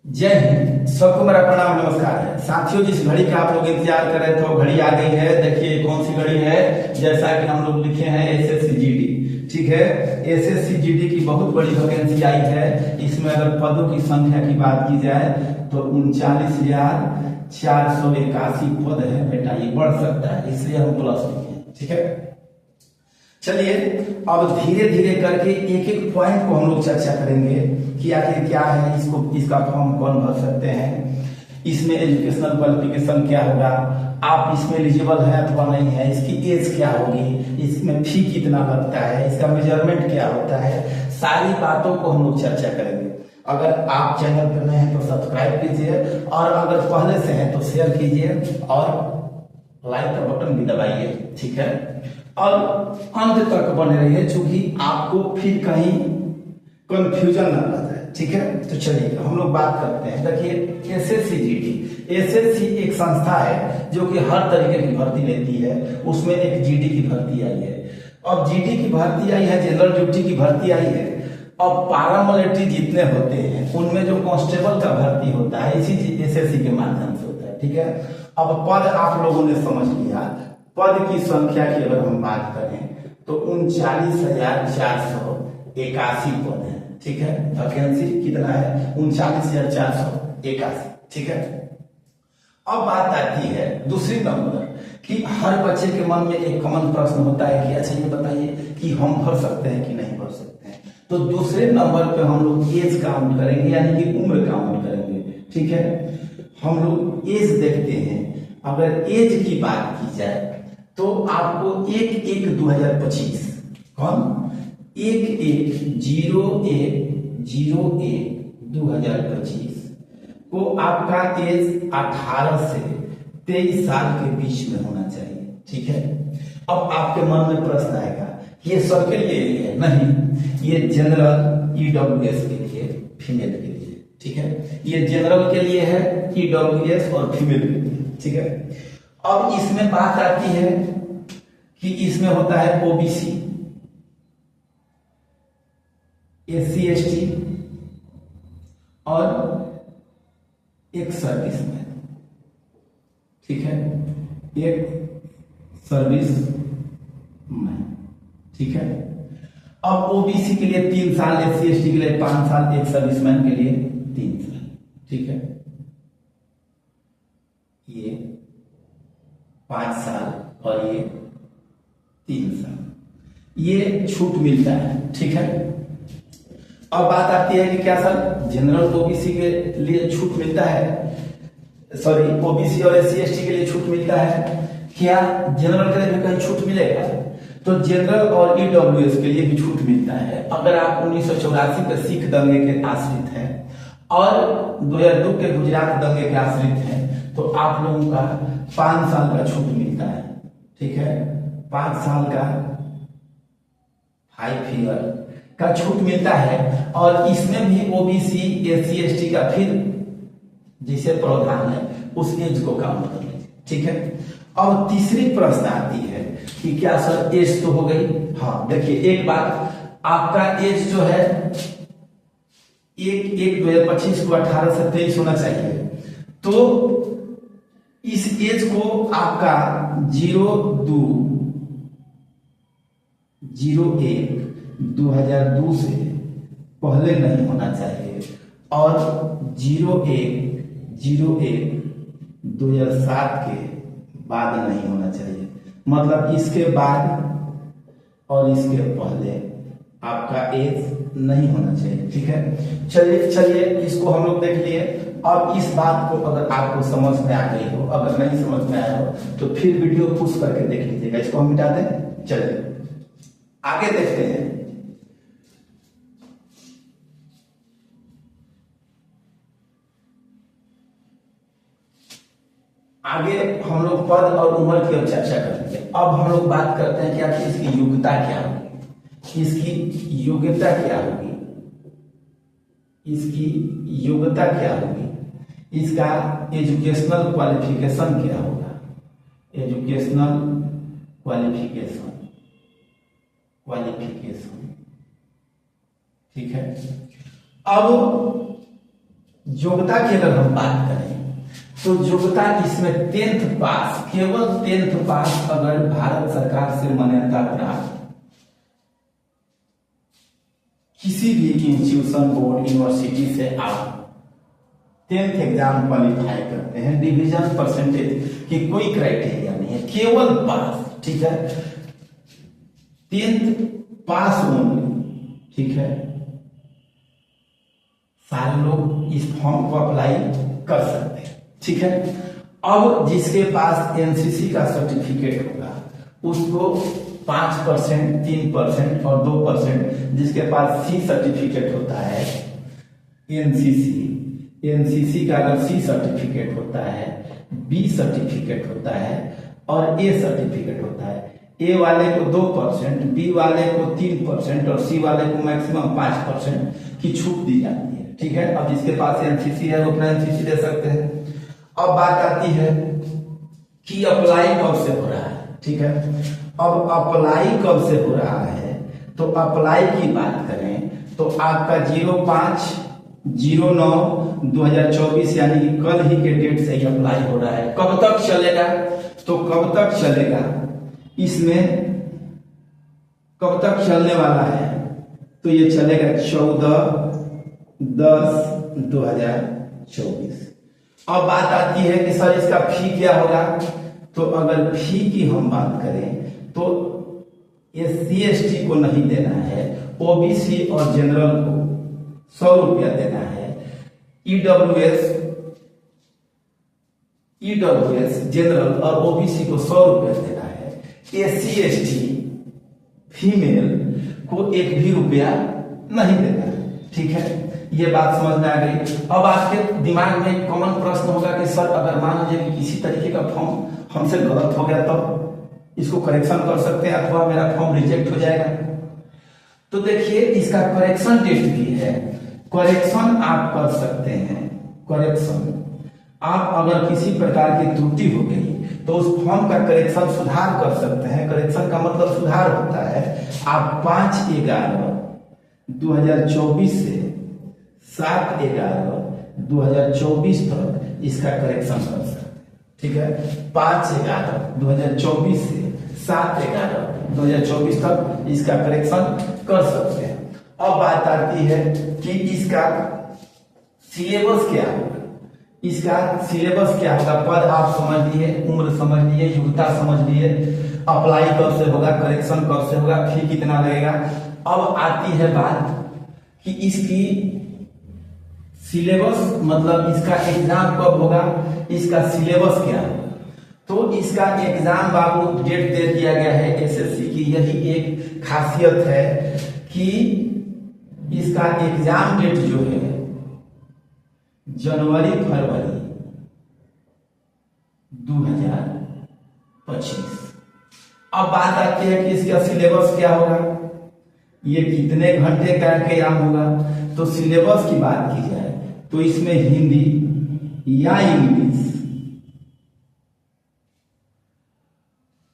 जय हिंद। सबको मेरा प्रणाम नमस्कार है। साथियों, जिस घड़ी का आप लोग इंतजार कर रहे थे वो घड़ी आ गई है। देखिए कौन सी घड़ी है। जैसा कि हम लोग लिखे हैं एसएससी-जीडी, ठीक है। एसएससी-जीडी की बहुत बड़ी वैकेंसी आई है। इसमें अगर पदों की संख्या की बात की जाए तो 39,481 पद है बेटा। ये बढ़ सकता है, इसलिए हम प्लस लिखे, ठीक है। चलिए अब धीरे धीरे करके एक एक पॉइंट को हम लोग चर्चा करेंगे कि आखिर क्या है, इसका फॉर्म कौन भर सकते हैं, इसमें एजुकेशनल क्वालिफिकेशन क्या होगा, आप इसमें एलिजिबल है अथवा नहीं है, इसकी एज क्या होगी, इसमें फी कितना लगता है, इसका मेजरमेंट क्या होता है, सारी बातों को हम लोग चर्चा करेंगे। अगर आप चैनल पर नए हैं तो सब्सक्राइब कीजिए और अगर पहले से हैं तो शेयर कीजिए और लाइक का बटन भी दबाइए, ठीक है। और अंत तक बने रहिए क्योंकि आपको फिर कहीं कंफ्यूजन ना रह जाए, ठीक है। तो चलिए हम लोग बात करते हैं। देखिए एसएससी-जीडी, एसएससी एक संस्था है जो कि हर तरीके की भर्ती लेती है। उसमें एक जीडी की भर्ती आई है। अब जीडी की भर्ती आई है, जनरल ड्यूटी की भर्ती आई है। अब पारामिलिट्री जितने होते हैं उनमें जो कांस्टेबल का भर्ती होता है इसी एसएससी के माध्यम से होता है, ठीक है। अब पद आप लोगों ने समझ लिया। पद की संख्या की अगर हम बात करें तो 39,481 पद है, ठीक है। वैकेंसी कितना है? 39,481, ठीक है। अब बात आती है दूसरी नंबर कि हर बच्चे के मन में एक कॉमन प्रश्न होता है कि अच्छा ये बताइए कि हम भर सकते हैं कि नहीं भर सकते हैं। तो दूसरे नंबर पे हम लोग एज काउंट करेंगे, यानी कि उम्र काउंट करेंगे, ठीक है। हम लोग एज देखते हैं। अगर एज की बात की जाए तो आपको 1/1/2025 कौन 1/1/01/01/2025 को आपका एज 18 से 23 साल के बीच में होना चाहिए, ठीक है। अब आपके मन में प्रश्न आएगा ये सबके लिए है? नहीं, ये जनरल ईडब्ल्यूएस के लिए, फीमेल के लिए, ठीक है। ये जनरल के लिए है, ईडब्ल्यूएस और फीमेल के लिए, ठीक है। अब इसमें बात आती है कि इसमें होता है ओबीसी, एससी एसटी और एक सर्विसमैन, ठीक है। एक सर्विसमैन, ठीक है। अब ओबीसी के लिए 3 साल, एससी एसटी के लिए 5 साल, एक सर्विसमैन के लिए 3 साल, ठीक है। ये 5 साल और ये 3 साल, ये छूट मिलता है, ठीक है। अब बात आती है कि क्या सर जनरल ओबीसी के लिए छूट मिलता है, सॉरी ओबीसी और एससी एसटी के लिए छूट मिलता है क्या? जनरल के लिए भी कहीं छूट मिलेगा? तो जनरल और ईडब्ल्यूएस के लिए भी छूट मिलता है। अगर आप 1984 के सिख दंगे के आश्रित हैं और 2002 के गुजरात दंगे के आश्रित हैं तो आप लोगों का 5 साल का छूट मिलता है, ठीक है। 5 साल का हाई फिगर का छूट मिलता है। और इसमें भी ओबीसी एससी एसटी का फिर जैसे प्रावधान है उस एज को काउंट कर लीजिए, ठीक है। अब तीसरी प्रश्न आती है कि क्या सर एज तो हो गई? हाँ देखिए एक बात, आपका एज जो है 1/1/2025 को 18 से 23 होना चाहिए। तो इस एज को आपका 02/01/2002 से पहले नहीं होना चाहिए और 01/01/2007 के बाद नहीं होना चाहिए। मतलब इसके बाद और इसके पहले आपका एज नहीं होना चाहिए, ठीक है। चलिए इसको हम लोग देख लिए। अब इस बात को अगर आपको समझ में आ गई हो, अगर नहीं समझ में आया हो तो फिर वीडियो पुश करके देख लीजिएगा। इसको हम मिटा दें। चलिए आगे देखते हैं। आगे हम लोग पद और उम्र की चर्चा करेंगे। अब हम लोग बात करते हैं क्या कि इसकी योग्यता क्या होगी, इसकी योग्यता क्या होगी, इसकी योग्यता क्या होगी, इसका एजुकेशनल क्वालिफिकेशन क्या होगा, एजुकेशनल क्वालिफिकेशन, ठीक है। अब योग्यता की अगर हम बात करें तो योग्यता इसमें 10th पास, केवल 10th पास अगर भारत सरकार से मान्यता प्राप्त किसी भी इंस्टीट्यूशन बोर्ड यूनिवर्सिटी से आप 10th एग्जाम क्वालिफाई करते हैं, डिवीजन परसेंटेज की कोई क्राइटेरिया नहीं है, केवल पास, ठीक है, 10th पास ओनली, ठीक है, सारे लोग इस फॉर्म को अप्लाई कर सकते हैं, ठीक है। अब जिसके पास एनसीसी का सर्टिफिकेट होगा उसको 5%, 3% और 2%, जिसके पास सी सर्टिफिकेट होता है, एनसीसी का अगर सी सर्टिफिकेट होता है, बी सर्टिफिकेट होता है और ए सर्टिफिकेट होता है, ए वाले को 2%, बी वाले को 3% और सी वाले को मैक्सिमम 5% की छूट दी जाती है, ठीक है। अब जिसके पास एनसीसी है वो अपना एनसीसी दे सकते हैं। अब बात आती है कि अप्लाई कब से हो रहा है, ठीक है। अब अप्लाई कब से हो रहा है, तो अप्लाई की बात करें तो आपका 05/09/2024 यानी कि कल ही के डेट से ही अप्लाई हो रहा है। कब तक चलेगा, तो कब तक चलेगा, इसमें कब तक चलने वाला है, तो ये चलेगा 14/10/2024। अब बात आती है कि सर इसका फी क्या होगा, तो अगर फी की हम बात करें तो SC ST को नहीं देना है, OBC और जनरल को 100 रुपया देना है, EWS जनरल और OBC को 100 रुपया देना है, SC ST फीमेल को 1 भी रुपया नहीं देना है, ठीक है। ये बात समझ में आ गई। अब आपके दिमाग में एक कॉमन प्रश्न होगा कि सर अगर मान लीजिए कि किसी तरीके का फॉर्म हमसे गलत हो गया तो इसको करेक्शन कर सकते हैं अथवा मेरा फॉर्म रिजेक्ट हो जाएगा। तो देखिए इसका करेक्शन टेस्ट भी है, करेक्शन आप कर सकते हैं। करेक्शन आप अगर किसी प्रकार की त्रुटि हो गई तो उस फॉर्म का करेक्शन सुधार कर सकते हैं। करेक्शन का मतलब सुधार होता है, आप 5/11/2024 से 7/11/2024 तक इसका करेक्शन कर सकते हैं, ठीक है। 5/11/2024 से 7/11/2024 तक इसका करेक्शन कर सकते हैं। अब बात आती है कि इसका सिलेबस क्या होगा। इसका सिलेबस क्या होगा, पद आप समझ लिए, उम्र समझ लिए, योग्यता समझ लिए, अप्लाई कब से होगा, करेक्शन कब से होगा, फी कितना लगेगा। अब आती है बात कि इसकी सिलेबस मतलब इसका एग्जाम कब होगा, इसका सिलेबस क्या होगा। तो इसका एग्जाम बाबू डेट दे दिया गया है एसएससी की। यही एक खासियत है कि इसका एग्जाम डेट जो है जनवरी-फरवरी 2025। अब बात आती है कि इसका सिलेबस क्या होगा, ये कितने घंटे का एग्जाम होगा। तो सिलेबस की बात की जाए तो इसमें हिंदी या इंग्लिश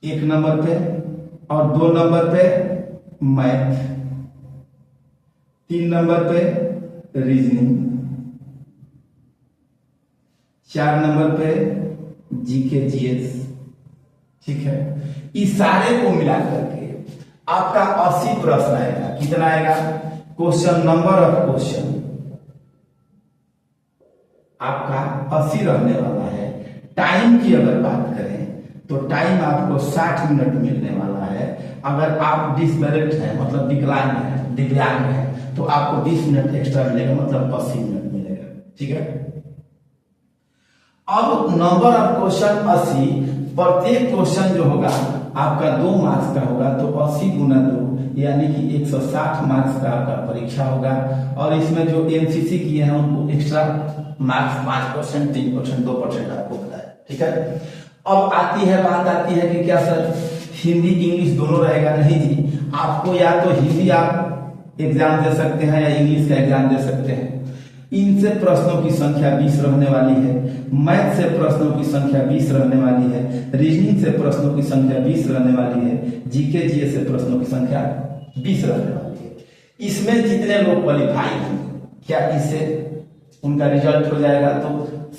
1 नंबर पे और 2 नंबर पे मैथ, 3 नंबर पे रीजनिंग, 4 नंबर पे जीके जीएस, ठीक है। इस सारे को मिला करके आपका 80 प्रश्न आएगा। कितना आएगा, क्वेश्चन नंबर ऑफ क्वेश्चन आपका 80 रहने वाला है। टाइम की अगर बात करें तो टाइम आपको 60 मिनट मिलने वाला है। अगर आप डिसबैलेंस है मतलब विकलांग है, दिव्यांग है, तो आपको 20 मिनट एक्स्ट्रा मिलेगा, मतलब 80 मिनट मिलेगा, ठीक है। अब नंबर ऑफ क्वेश्चन 80, प्रत्येक क्वेश्चन जो होगा आपका 2 मार्क्स का होगा, तो 80 × 2 यानी कि 160 मार्क्स का आपका परीक्षा होगा। और इसमें जो एनसीसी किए हैं उनको एक्स्ट्रा मार्क्स 5%, 3%, 2% आपको होता है, ठीक है। अब बात आती है कि क्या सर हिंदी इंग्लिश दोनों रहेगा? नहीं जी, आपको या तो हिंदी आप एग्जाम दे सकते हैं या इंग्लिश का एग्जाम दे सकते हैं। इनसे प्रश्नों की संख्या 20 रहने वाली है, मैथ से प्रश्नों की संख्या 20 रहने वाली है, रीजनिंग से प्रश्नों की संख्या 20 रहने वाली है, जीके जीएस से प्रश्नों की संख्या 20 रहने वाली है। इसमें जितने लोग क्वालिफाई होंगे, क्या इसे उनका रिजल्ट हो जाएगा तो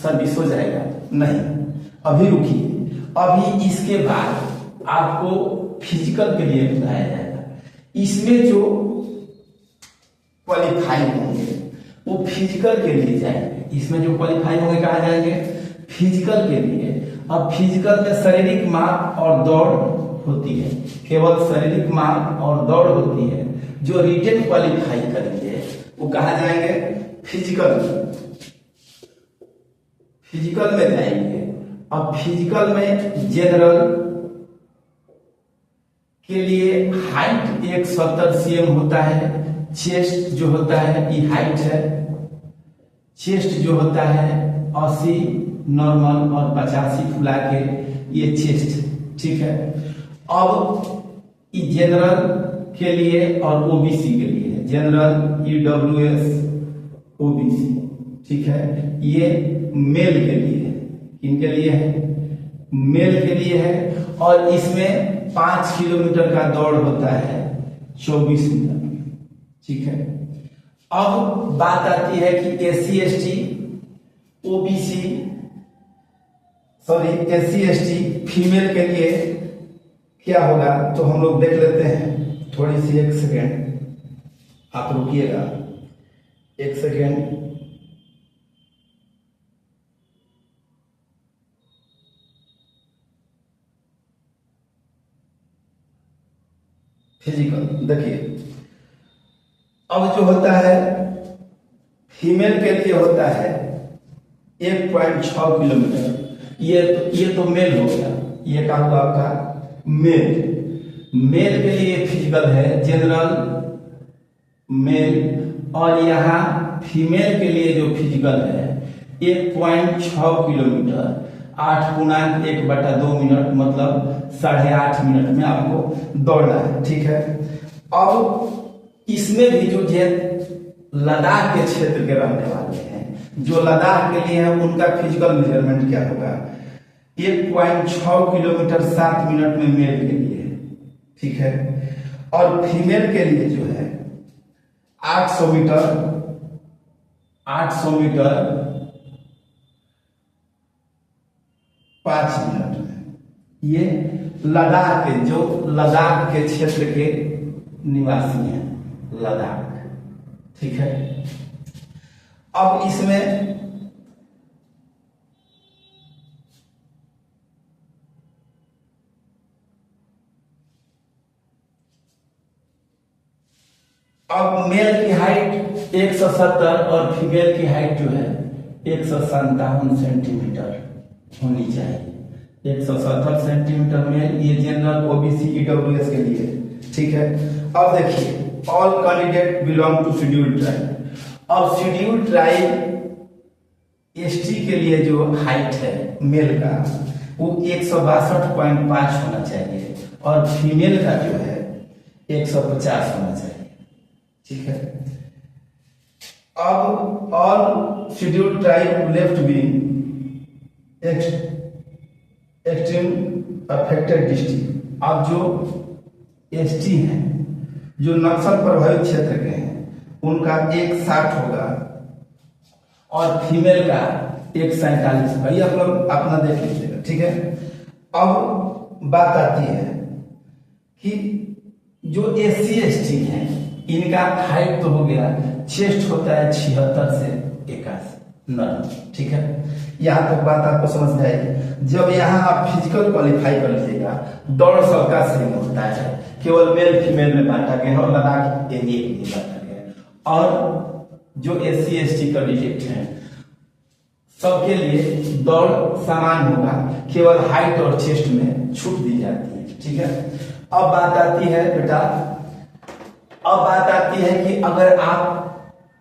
सर्विस हो जाएगा? नहीं, अभी रुकिए। अभी इसके बाद आपको फिजिकल के लिए बुलाया जाएगा। इसमें जो क्वालिफाई होंगे वो फिजिकल के लिए जाएंगे। इसमें जो क्वालिफाई होंगे कहाँ जाएंगे? फिजिकल के लिए। अब फिजिकल में शारीरिक माप और दौड़ होती है, केवल शारीरिक माप और दौड़ होती है। जो रिटेन क्वालिफाई करेंगे वो कहाँ जाएंगे? फिजिकल में। फिजिकल में जाएंगे। अब फिजिकल में जनरल के लिए हाइट 170 cm होता है। चेस्ट जो होता है ये हाइट है। चेस्ट जो होता है 80 नॉर्मल और 85 फुला के ये चेस्ट, ठीक है। अब ये जनरल के लिए और ओबीसी के लिए, जनरल EWS ओबीसी, ठीक है। ये मेल के लिए है। किनके लिए है? मेल के लिए है। और इसमें 5 किलोमीटर का दौड़ होता है 24 मिनट, ठीक है। अब बात आती है कि SC ST OBC SC ST female के लिए क्या होगा, तो हम लोग देख लेते हैं। थोड़ी सी 1 सेकेंड आप रुकिएगा, 1 सेकेंड। फिजिकल देखिए, अब जो होता है फीमेल के लिए होता है 1.6 किलोमीटर। ये तो मेल हो गया। ये क्या हुआ आपका? मेल। मेल के लिए फिजिकल है जनरल मेल। और यहाँ फीमेल के लिए जो फिजिकल है 1.6 किलोमीटर, 8×1/2 मिनट, मतलब 8.5 मिनट में आपको दौड़ना है, ठीक है। अब इसमें भी जो लद्दाख के क्षेत्र के रहने वाले हैं, जो लद्दाख के लिए है, उनका फिजिकल मेजरमेंट क्या होगा? 1.6 किलोमीटर 7 मिनट में मेल के लिए, ठीक है। और फीमेल के लिए जो है 800 मीटर 5 मिनट में। ये लद्दाख के, जो लद्दाख के क्षेत्र के निवासी हैं, लद्दाख, ठीक है। अब इसमें अब मेल की हाइट 170 और फीमेल की हाइट जो है 157 सेंटीमीटर होनी चाहिए। 170 सेंटीमीटर मेल, ये जनरल OBC EWS के लिए, ठीक है। अब देखिए, all candidate belong to scheduled tribe. अब शेड्यूल्ड ट्राइब ST के लिए जो हाइट है मेल का वो 162.5 होना चाहिए और फीमेल का जो है 150 होना चाहिए, ठीक है। अब all scheduled tribe left wing extreme affected district. अब जो ST हैं, जो नक्सल प्रभावित क्षेत्र के हैं, उनका 160 होगा और फीमेल का 147 होगा। ये आप लोग अपना देख लीजिएगा, ठीक है। अब बात आती है कि जो SC ST हैं, इनका हाइट तो हो गया, चेस्ट होता है 76 से 81, ठीक है। यहाँ तक बात आपको समझ में आएगी। जब यहाँ आप फिजिकल क्वालिफाई कर लीजिएगा, दौड़ सबका सेम होता है, केवल मेल फीमेल में बांटा गया और लद्दाख एरिया के लिए बांटा गया। और जो SC ST कैंडिडेट हैं सबके लिए दौड़ समान होगा, केवल हाइट और चेस्ट में छूट दी जाती है, ठीक है। अब बात आती है बेटा, अब बात आती है कि अगर आप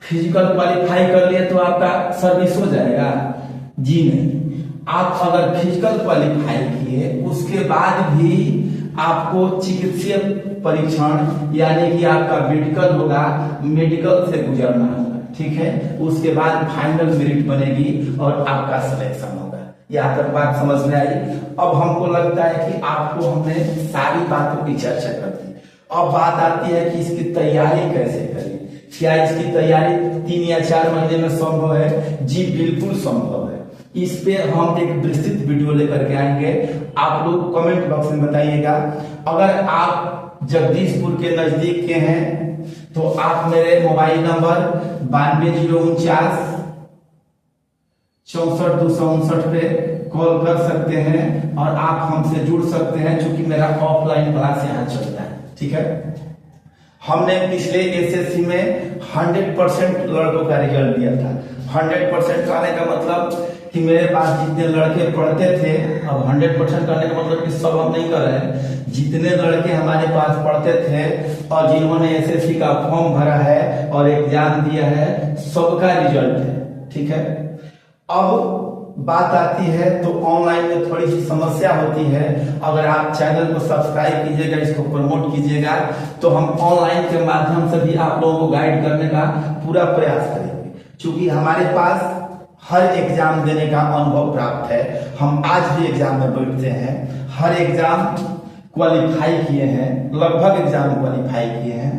फिजिकल क्वालिफाई कर लिए तो आपका सर्विस हो जाएगा? जी नहीं। आप अगर फिजिकल क्वालिफाई किए उसके बाद भी आपको चिकित्सीय परीक्षण यानी कि आपका मेडिकल होगा, मेडिकल से गुजरना होगा, ठीक है। उसके बाद फाइनल मेरिट बनेगी और आपका सिलेक्शन होगा। यहाँ तक बात समझ में आई? अब हमको लगता है कि आपको हमने सारी बातों की चर्चा कर दी। अब बात आती है कि इसकी तैयारी कैसे करें, क्या इसकी तैयारी 3 या 4 महीने में संभव है? जी बिल्कुल संभव है। इस पे हम एक विस्तृत वीडियो लेकर के आएंगे। आप लोग कमेंट बॉक्स में बताइएगा। अगर आप जगदीशपुर के नजदीक के हैं तो आप मेरे मोबाइल नंबर 9209 64 पे कॉल कर सकते हैं और आप हमसे जुड़ सकते हैं, क्योंकि मेरा ऑफलाइन क्लास यहाँ चलता है। ठीक है, हमने पिछले एसएससी में 100% लड़कों का रिजल्ट दिया था। 100% आने का मतलब कि मेरे पास जितने लड़के पढ़ते थे, अब 100% करने का मतलब कि सब हम नहीं कर रहे हैं, जितने लड़के हमारे पास पढ़ते थे और जिन्होंने एसएससी का फॉर्म भरा है और एग्जाम दिया है, सबका रिजल्ट है। ठीक है, अब बात आती है तो ऑनलाइन में थोड़ी सी समस्या होती है। अगर आप चैनल को सब्सक्राइब कीजिएगा, इसको प्रमोट कीजिएगा, तो हम ऑनलाइन के माध्यम से भी आप लोगों को गाइड करने का पूरा प्रयास करेंगे, क्योंकि हमारे पास हर एग्जाम देने का अनुभव प्राप्त है। हम आज भी एग्जाम में बैठते हैं, हर एग्जाम क्वालिफाई किए हैं, लगभग एग्जाम क्वालिफाई किए हैं।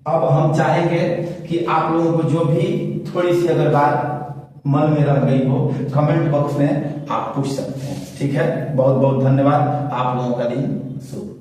अब हम चाहेंगे कि आप लोगों को जो भी थोड़ी सी अगर बात मन में रह गई हो, कमेंट बॉक्स में आप पूछ सकते हैं। ठीक है, बहुत बहुत धन्यवाद। आप लोगों का दिन शुभ।